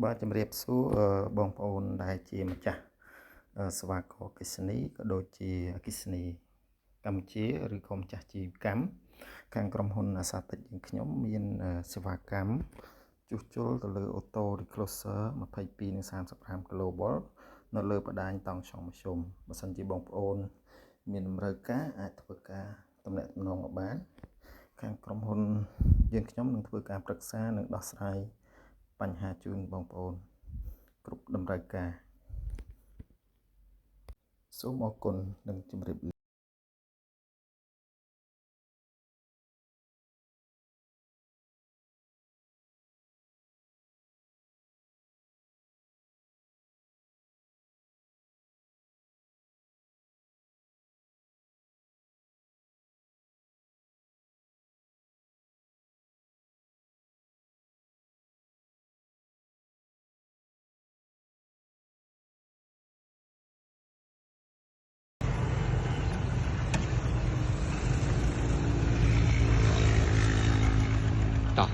បាទជំរាបសួរបងប្អូនដែលជាម្ចាស់ស្វាគមន៍អគ្គិសនីក៏ដូចជាអគ្គិសនីកម្ពុជាឬក៏ម្ចាស់ជីវកម្មខាងក្រុមហ៊ុនអាសាទិចយើងខ្ញុំមានសេវាកម្មជួសជុលទៅលើអូតូ Recloser 22 និង 35 kV នៅលើបដាញតង់ឆុងមធ្យមបើសិនជាបងប្អូនមានតម្រូវការអាចធ្វើការទំនាក់ទំនងមកបានខាងក្រុមហ៊ុនយើងខ្ញុំនឹងធ្វើការប្រឹក្សានិងដោះស្រាយបញ្ហាជូនបងប្អូនគ្រប់តម្រូវការសូមអរគុណនិងជម្រាបលាតោះ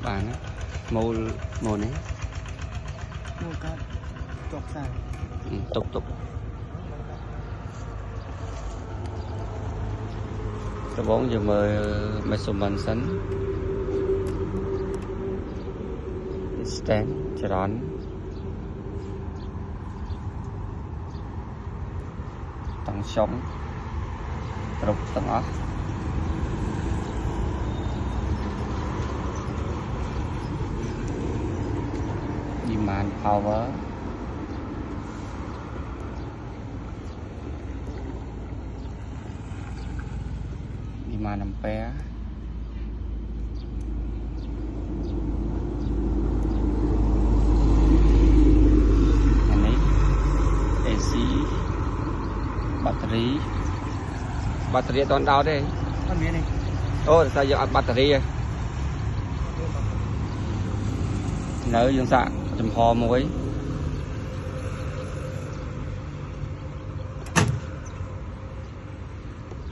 បានម៉ូលនេះមកកាត់ចុកខ្សែតុបដំបងយើងមើល measurement សិន distance ចរន្តតង់ចំគ្រប់ទាំងអស់demand power demand ampere អានេះ AC បាត់រីអត់ដោតទេអត់មានទេអូតែយើងអត់បាត់រីទេនៅយើងសាកចំហមួយ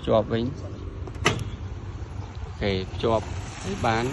ជាប់វិញអូខេជាប់បាន